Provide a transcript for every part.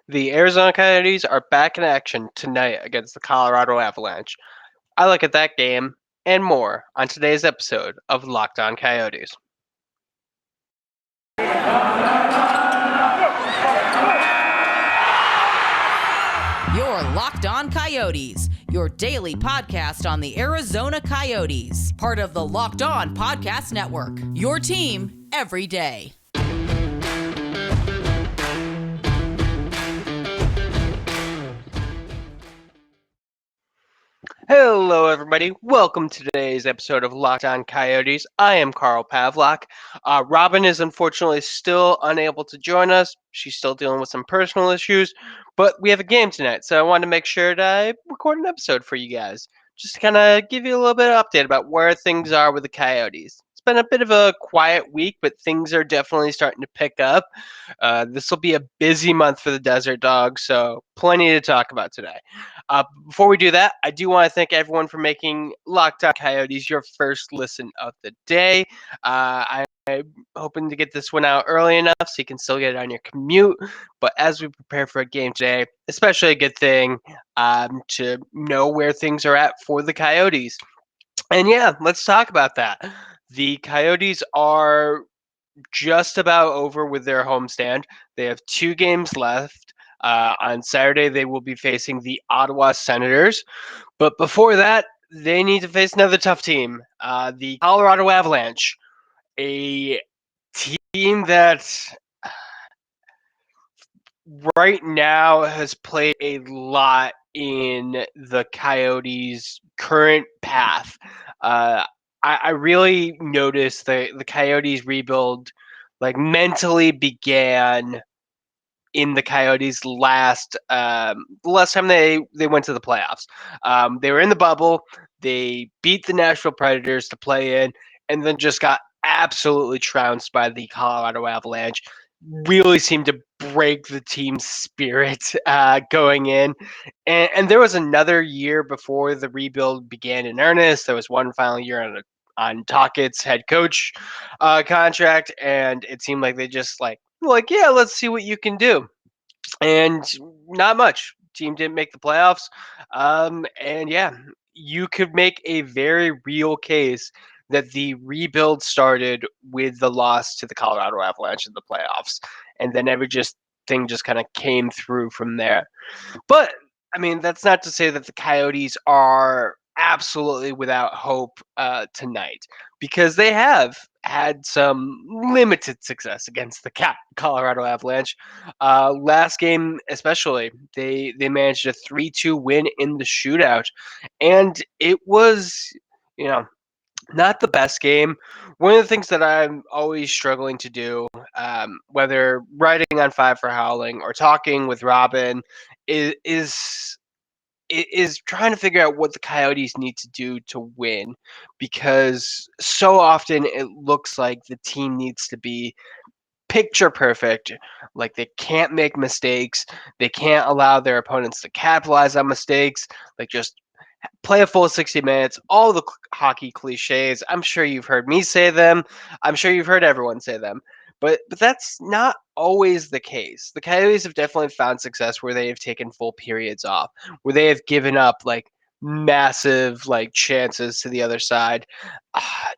The Arizona Coyotes are back in action tonight against the Colorado Avalanche. I look at that game and more on today's episode of Locked On Coyotes. You're Locked On Coyotes, your daily podcast on the Arizona Coyotes, part of the Locked On Podcast Network, your team every day. Hello, everybody. Welcome to today's episode of Locked On Coyotes. I am Carl Pavlock. Robin is unfortunately still unable to join us. She's still dealing with some personal issues, but we have a game tonight, so I wanted to make sure that I record an episode for you guys, just to kind of give you a little bit of update about where things are with the Coyotes. It's been a bit of a quiet week, but things are definitely starting to pick up. This will be a busy month for the Desert Dogs, so plenty to talk about today. Before we do that, I do want to thank everyone for making Locked On Coyotes your first listen of the day. I'm hoping to get this one out early enough so you can still get it on your commute. But as we prepare for a game today, especially a good thing to know where things are at for the Coyotes. And yeah, let's talk about that. The Coyotes are just about over with their homestand. They have 2 games left. On Saturday, they will be facing the Ottawa Senators. But before that, they need to face another tough team, the Colorado Avalanche, a team that right now has played a lot in the Coyotes' current path. I really noticed the Coyotes rebuild mentally began in the Coyotes the last time they went to the playoffs. They were in the bubble. They beat the Nashville Predators to play in, and then just got absolutely trounced by the Colorado Avalanche. Really seemed to break the team's spirit going in. And there was another year before the rebuild began in earnest. There was one final year on Tockett's head coach contract, and it seemed like they just yeah, let's see what you can do. And not much. Team didn't make the playoffs. And yeah, you could make a very real case that the rebuild started with the loss to the Colorado Avalanche in the playoffs, and then thing just kind of came through from there. But I mean, that's not to say that the Coyotes are absolutely without hope tonight, because they have had some limited success against the Colorado Avalanche. Last game, especially, they managed a 3-2 win in the shootout, and it was, you know, not the best game. One of the things that I'm always struggling to do, whether writing on Five for Howling or talking with Robin, is trying to figure out what the Coyotes need to do to win, because so often it looks like the team needs to be picture perfect. Like, they can't make mistakes. They can't allow their opponents to capitalize on mistakes. Like, just play a full 60 minutes, all the hockey cliches. I'm sure you've heard me say them. I'm sure you've heard everyone say them. But that's not always the case. The Coyotes have definitely found success where they have taken full periods off, where they have given up massive chances to the other side.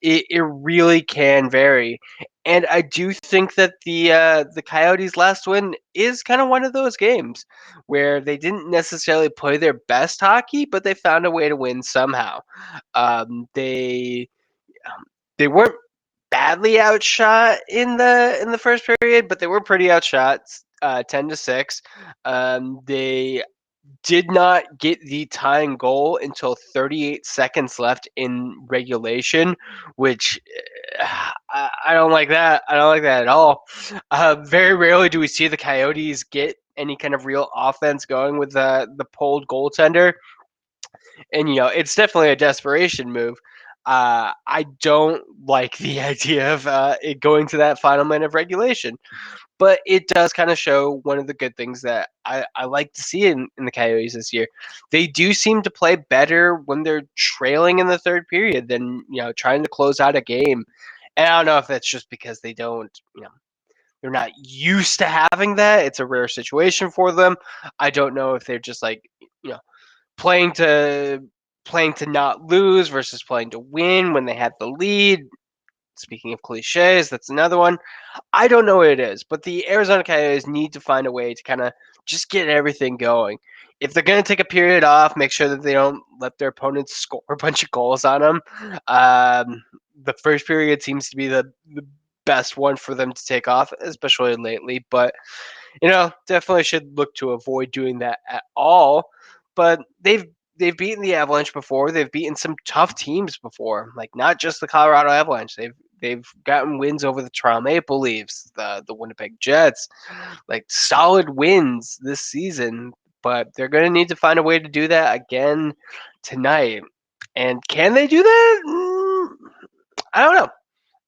It really can vary. And I do think that the Coyotes' last win is kind of one of those games where they didn't necessarily play their best hockey, but they found a way to win somehow. Um, they they weren't badly outshot in the first period, but they were pretty outshot, 10-6. They did not get the tying goal until 38 seconds left in regulation, which I don't like that. I don't like that at all. Very rarely do we see the Coyotes get any kind of real offense going with the pulled goaltender, and it's definitely a desperation move. I don't like the idea of it going to that final minute of regulation, but it does kind of show one of the good things that I like to see in the Coyotes this year. They do seem to play better when they're trailing in the third period than trying to close out a game. And I don't know if that's just because they don't, they're not used to having that. It's a rare situation for them. I don't know if they're just like, you know, playing to playing to not lose versus playing to win when they had the lead. Speaking of cliches, that's another one. I don't know what it is, but the Arizona Coyotes need to find a way to kind of just get everything going. If they're going to take a period off, make sure that they don't let their opponents score a bunch of goals on them. The first period seems to be the best one for them to take off, especially lately. But definitely should look to avoid doing that at all. But they've beaten the Avalanche before. They've beaten some tough teams before, like not just the Colorado Avalanche. They've gotten wins over the Toronto Maple Leafs, the Winnipeg Jets, like solid wins this season. But they're going to need to find a way to do that again tonight. And can they do that? I don't know.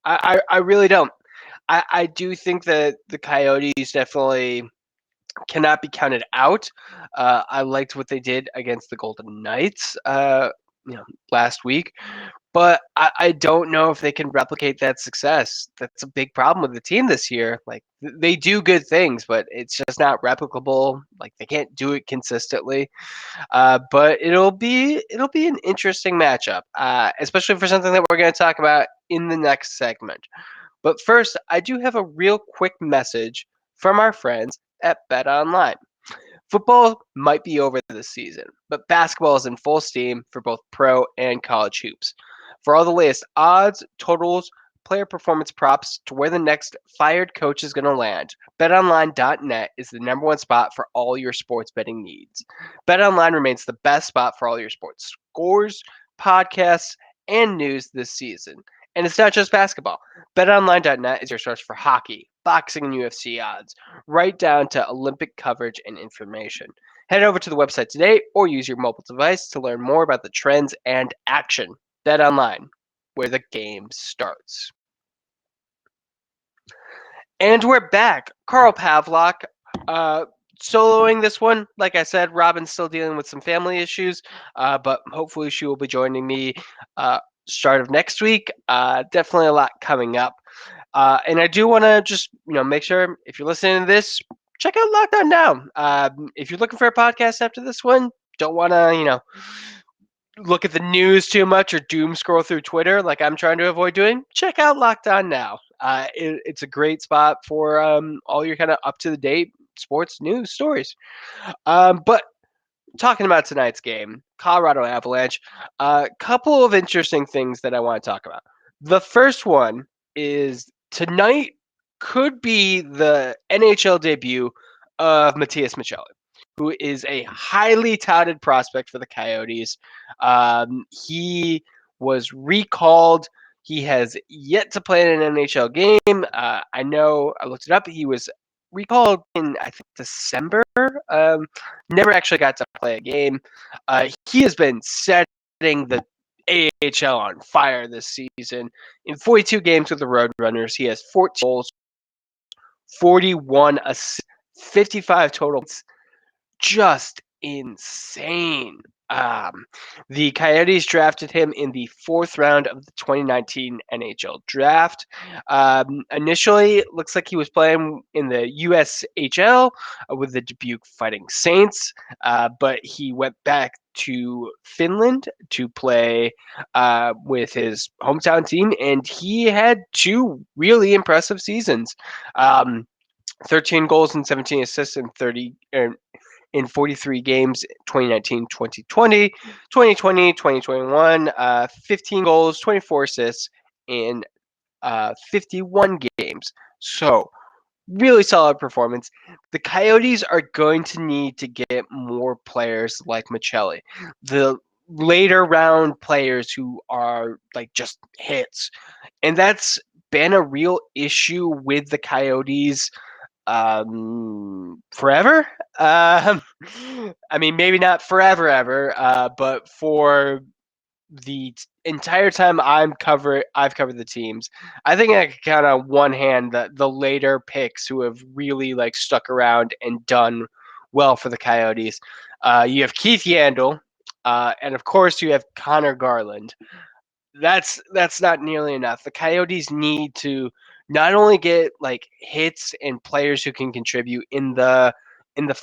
I really don't. I do think that the Coyotes definitely cannot be counted out. I liked what they did against the Golden Knights, last week, but I don't know if they can replicate that success. That's a big problem with the team this year. Like they do good things, but it's just not replicable. Like they can't do it consistently. But it'll be an interesting matchup, especially for something that we're going to talk about in the next segment. But first, I do have a real quick message from our friends at Bet Online. Football might be over this season, but basketball is in full steam for both pro and college hoops. For all the latest odds, totals, player performance props to where the next fired coach is going to land, betonline.net is the number one spot for all your sports betting needs. BetOnline remains the best spot for all your sports scores, podcasts, and news this season. And it's not just basketball. BetOnline.net is your source for hockey, boxing, and UFC odds, right down to Olympic coverage and information. Head over to the website today or use your mobile device to learn more about the trends and action. BetOnline, where the game starts. And we're back. Carl Pavlock, soloing this one. Like I said, Robin's still dealing with some family issues, but hopefully she will be joining me start of next week. Definitely a lot coming up. And I do want to just make sure if you're listening to this, check out Lockdown Now. If you're looking for a podcast after this one, don't want to look at the news too much or doom scroll through Twitter like I'm trying to avoid doing, check out Locked On Now. It's a great spot for all your kind of up to the date sports news stories. But talking about tonight's game, Colorado Avalanche, a couple of interesting things that I want to talk about. The first one is tonight could be the NHL debut of Matias Maccelli, who is a highly touted prospect for the Coyotes. He was recalled. He has yet to play in an NHL game. I know I looked it up. He was recalled in, I think, December. Never actually got to play a game. He has been setting the AHL on fire this season. In 42 games with the Roadrunners, he has 14 goals, 41 assists, 55 total. Just insane. The Coyotes drafted him in the fourth round of the 2019 NHL draft. Initially, it looks like he was playing in the USHL with the Dubuque Fighting Saints, but he went back to Finland to play with his hometown team, and he had two really impressive seasons. 13 goals and 17 assists in 43 games, 2019, 2020, 2020, 2021, 15 goals, 24 assists in 51 games. So, really solid performance. The Coyotes are going to need to get more players like Maccelli. The later round players who are like just hits. And that's been a real issue with the Coyotes forever. I mean, maybe not forever, ever, but for the entire time I've covered the teams. I think I can count on one hand the later picks who have really like stuck around and done well for the Coyotes. You have Keith Yandel, and of course you have Connor Garland. That's not nearly enough. The Coyotes need to not only get like hits and players who can contribute in the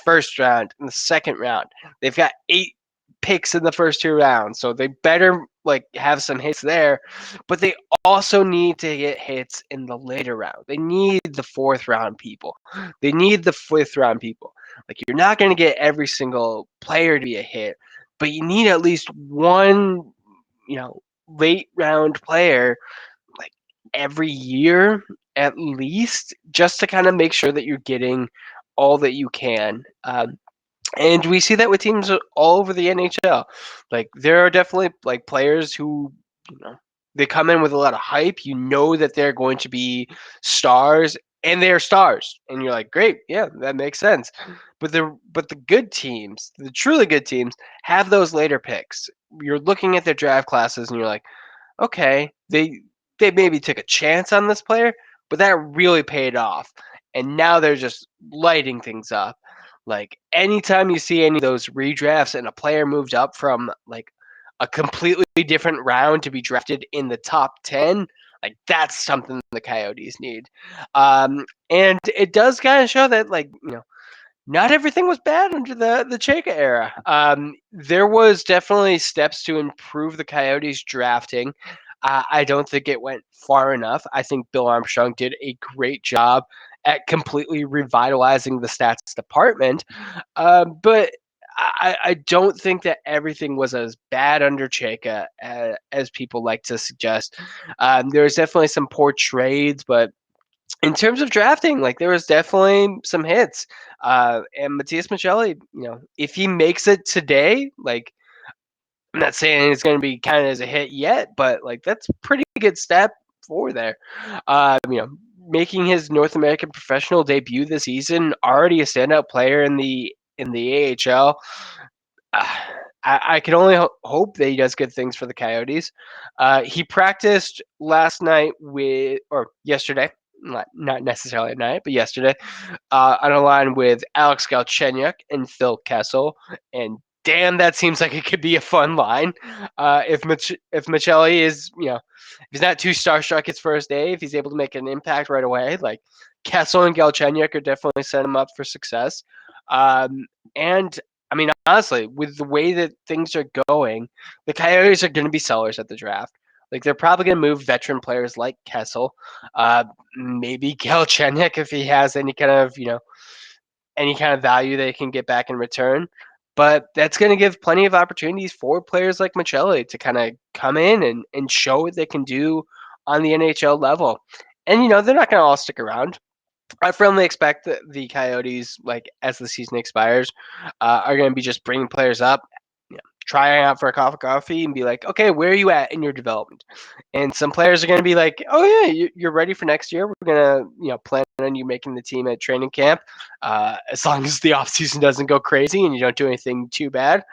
first round, in the second round. They've got 8 picks in the first 2 rounds, so they better like have some hits there. But they also need to get hits in the later round. They need the fourth round people. They need the fifth round people. Like you're not going to get every single player to be a hit, but you need at least one, late round player like every year at least, just to kind of make sure that you're getting all that you can. And we see that with teams all over the NHL. Like there are definitely like players who, you know, they come in with a lot of hype. You know that they're going to be stars, and they're stars, and you're like, great, yeah, that makes sense. But the good teams, the truly good teams, have those later picks. You're looking at their draft classes, and you're like, okay, they maybe took a chance on this player, but that really paid off. And now they're just lighting things up. Like anytime you see any of those redrafts and a player moved up from like a completely different round to be drafted in the top 10, like that's something the Coyotes need. And it does kind of show that like, not everything was bad under the Chayka era. There was definitely steps to improve the Coyotes drafting. I don't think it went far enough. I think Bill Armstrong did a great job at completely revitalizing the stats department. But I don't think that everything was as bad under Chayka as people like to suggest. There was definitely some poor trades, but in terms of drafting, like there was definitely some hits. And Matias Maccelli, if he makes it today, like I'm not saying it's going to be counted as a hit yet, but like that's a pretty good step forward there. Making his North American professional debut this season, already a standout player in the AHL. Uh, I can only hope that he does good things for the Coyotes. He practiced last night or yesterday, not necessarily at night, but yesterday, on a line with Alex Galchenyuk and Phil Kessel. And damn, that seems like it could be a fun line. If Maccelli is, if he's not too starstruck his first day, if he's able to make an impact right away, like Kessel and Galchenyuk are definitely set him up for success. And I mean, honestly, with the way that things are going, the Coyotes are going to be sellers at the draft. Like they're probably going to move veteran players like Kessel, maybe Galchenyuk if he has any kind of value they can get back in return. But that's going to give plenty of opportunities for players like Maccelli to kind of come in and show what they can do on the NHL level. And they're not going to all stick around. I firmly expect that the Coyotes, like as the season expires, are going to be just bringing players up, trying out for a cup of coffee, and be like, okay, where are you at in your development? And some players are going to be like, oh yeah, you're ready for next year. We're going to plan on you making the team at training camp, as long as the offseason doesn't go crazy and you don't do anything too bad.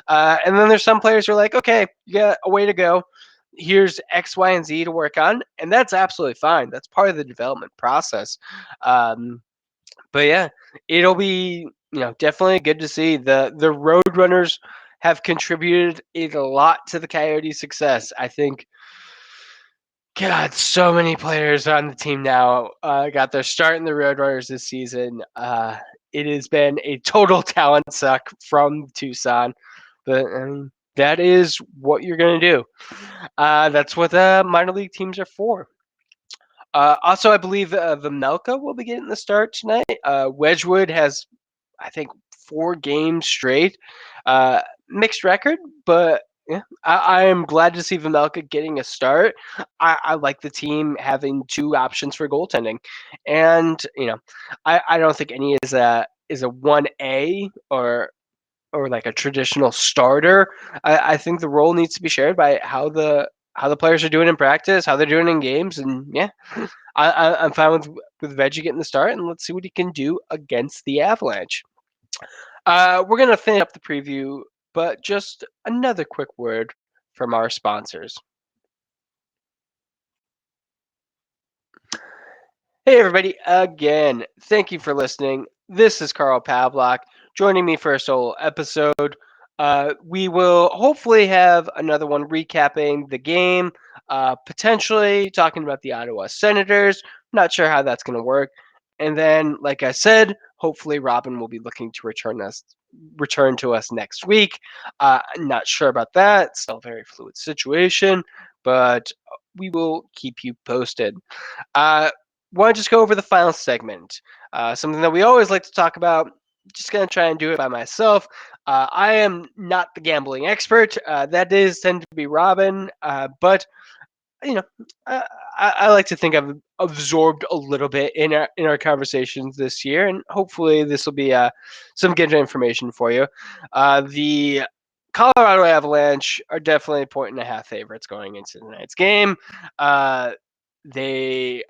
And then there's some players who are like, okay, you got a way to go. Here's X, Y, and Z to work on, and that's absolutely fine. That's part of the development process. But yeah, it'll be definitely good to see the Roadrunners have contributed a lot to the Coyotes' success. I think, God, so many players on the team now got their start in the Roadrunners this season. It has been a total talent suck from Tucson, but that is what you're going to do. That's what the minor league teams are for. Also, I believe Vejmelka will be getting the start tonight. Wedgwood has, I think, 4 games straight. Mixed record, but yeah, I am glad to see Vejmelka getting a start. I like the team having 2 options for goaltending, and I don't think any is a 1A or like a traditional starter. I think the role needs to be shared by how the players are doing in practice, how they're doing in games, and yeah, I'm fine with Veggie getting the start, and let's see what he can do against the Avalanche. We're gonna finish up the preview, but just another quick word from our sponsors. Hey everybody, again, thank you for listening. This is Carl Pavlock joining me for a solo episode. We will hopefully have another one recapping the game, potentially talking about the Ottawa Senators. Not sure how that's going to work. And then, like I said, hopefully Robin will be looking to return to us next week. Not sure about that. Still a very fluid situation, but we will keep you posted. Want to just go over the final segment? Something that we always like to talk about. Just gonna try and do it by myself. I am not the gambling expert. That is tend to be Robin, but you know, I, I like to think I've absorbed a little bit in our conversations this year, and hopefully this will be some good information for you. The Colorado Avalanche are definitely 1.5 favorites going into tonight's game. They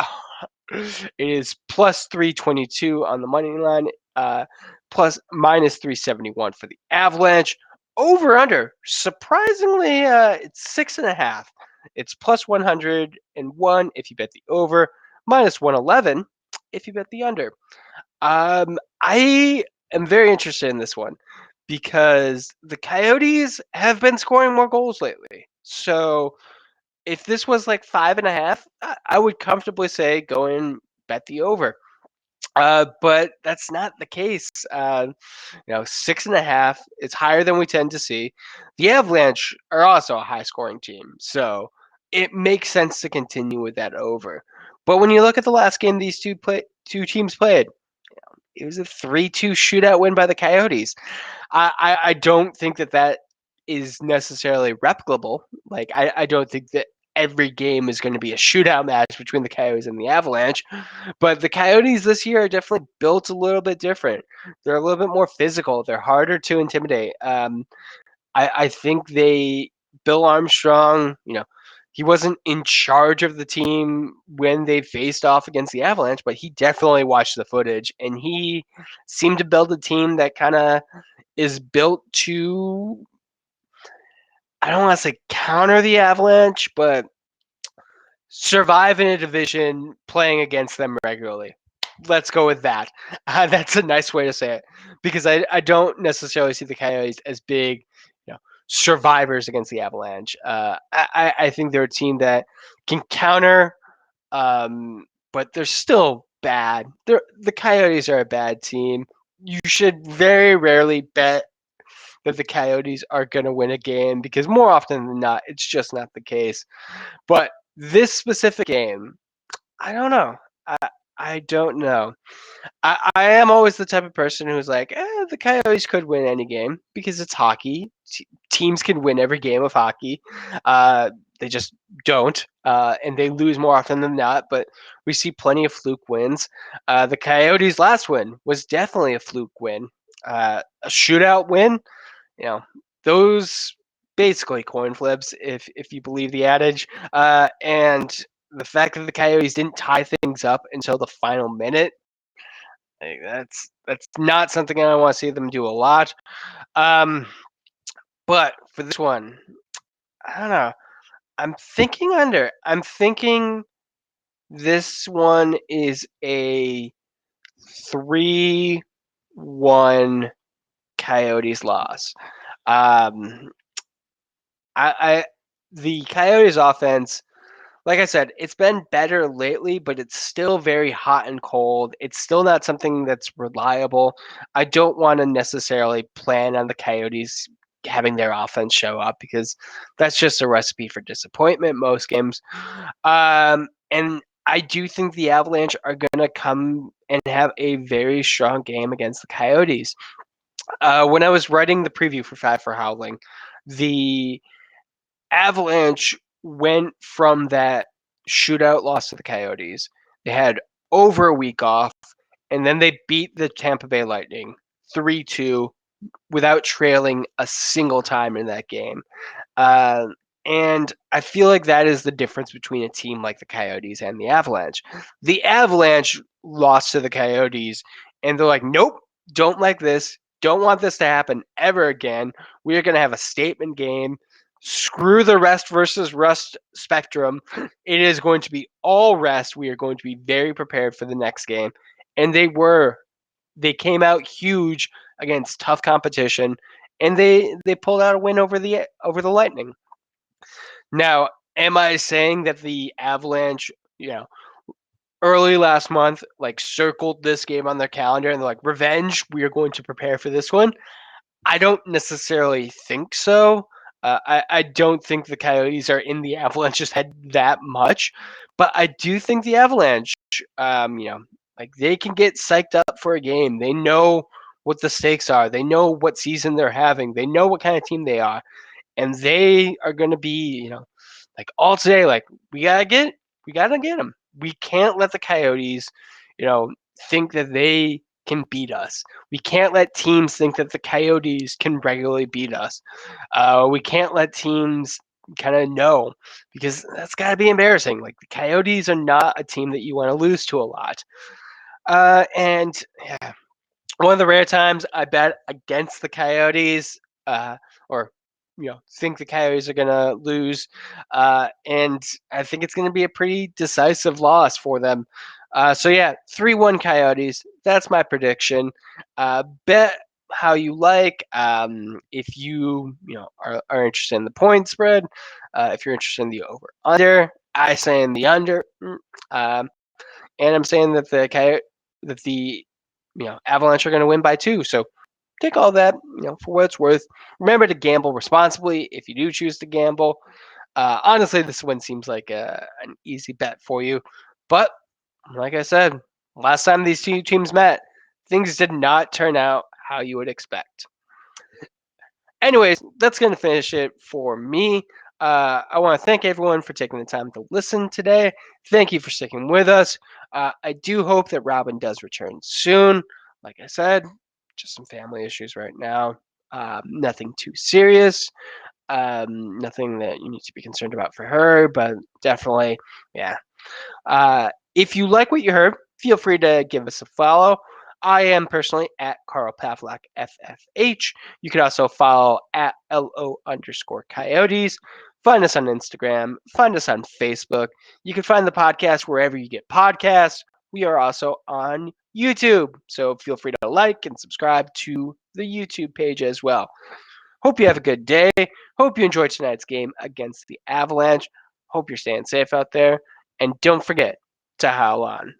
it is plus 322 on the money line, plus minus 371 for the Avalanche. Over under, surprisingly, it's 6.5. It's plus 101 if you bet the over, minus 111 if you bet the under. I am very interested in this one because the Coyotes have been scoring more goals lately. So if this was like 5.5, I would comfortably say go and bet the over. But that's not the case. 6.5. It's higher than we tend to see. The Avalanche are also a high-scoring team, so it makes sense to continue with that over. But when you look at the last game these two teams played, it was a 3-2 shootout win by the Coyotes. I don't think that is necessarily replicable. Like I don't think that every game is going to be a shootout match between the Coyotes and the Avalanche. But the Coyotes this year are definitely built a little bit different. They're a little bit more physical. They're harder to intimidate. I think Bill Armstrong, he wasn't in charge of the team when they faced off against the Avalanche, but he definitely watched the footage and he seemed to build a team that kind of is built to, I don't want to say counter the Avalanche, but survive in a division playing against them regularly. Let's go with that. That's a nice way to say it because I don't necessarily see the Coyotes as big, survivors against the Avalanche. I think they're a team that can counter, but they're still bad. The Coyotes are a bad team. You should very rarely bet that the Coyotes are going to win a game because more often than not, it's just not the case. But this specific game, I don't know. I I don't know. I am always the type of person who's like, the Coyotes could win any game because it's hockey. Teams can win every game of hockey. They just don't, and they lose more often than not. But we see plenty of fluke wins. The Coyotes' last win was definitely a fluke win. A shootout win, you know, those basically coin flips if you believe the adage. And the fact that the Coyotes didn't tie things up until the final minute, like, that's not something I want to see them do a lot. Um, but for this one, I don't know. I'm thinking under. I'm thinking this one is a 3-1 Coyotes loss. Um, I the Coyotes offense, like I said, it's been better lately, but it's still very hot and cold. It's still not something that's reliable. I don't want to necessarily plan on the Coyotes having their offense show up because that's just a recipe for disappointment most games. And I do think the Avalanche are going to come and have a very strong game against the Coyotes. When I was writing the preview for Five for Howling, the Avalanche went from that shootout loss to the Coyotes. They had over a week off, and then they beat the Tampa Bay Lightning 3-2 without trailing a single time in that game. Uh, and I feel like that is the difference between a team like the Coyotes and the Avalanche. The Avalanche lost to the Coyotes, and they're like, nope, don't like this. Don't want this to happen ever again. We are going to have a statement game. Screw the rest versus rust spectrum. It is going to be all rest. We are going to be very prepared for the next game. And they were. They came out huge against tough competition, and they pulled out a win over the Lightning. Now, am I saying that the Avalanche, early last month, like circled this game on their calendar and they're like, revenge, we are going to prepare for this one. I don't necessarily think so. I don't think the Coyotes are in the Avalanche's head that much, but I do think the Avalanche, like they can get psyched up for a game. They know what the stakes are. They know what season they're having. They know what kind of team they are, and they are going to be, like all today. Like we gotta get them. We can't let the Coyotes, you know, think that they can beat us. We can't let teams think that the Coyotes can regularly beat us. We can't let teams kind of know because that's got to be embarrassing. Like the Coyotes are not a team that you want to lose to a lot. And yeah, one of the rare times I bet against the Coyotes, or think the Coyotes are gonna lose, and I think it's gonna be a pretty decisive loss for them. So yeah, 3-1 Coyotes. That's my prediction. Bet how you like. If are interested in the point spread, if you're interested in the over under, I say in the under. Um, and I'm saying that the Avalanche are going to win by 2. So take all that for what it's worth. Remember to gamble responsibly if you do choose to gamble. Honestly, this one seems like an easy bet for you, but like I said, last time these two teams met, things did not turn out how you would expect. Anyways, that's going to finish it for me. I want to thank everyone for taking the time to listen today. Thank you for sticking with us. I do hope that Robin does return soon. Like I said, just some family issues right now. Nothing too serious. Nothing that you need to be concerned about for her, but definitely, yeah, if you like what you heard, feel free to give us a follow. I am personally at Carl Pavlak FFH. You can also follow at LO_Coyotes. Find us on Instagram. Find us on Facebook. You can find the podcast wherever you get podcasts. We are also on YouTube. So feel free to like and subscribe to the YouTube page as well. Hope you have a good day. Hope you enjoyed tonight's game against the Avalanche. Hope you're staying safe out there. And don't forget to howl on.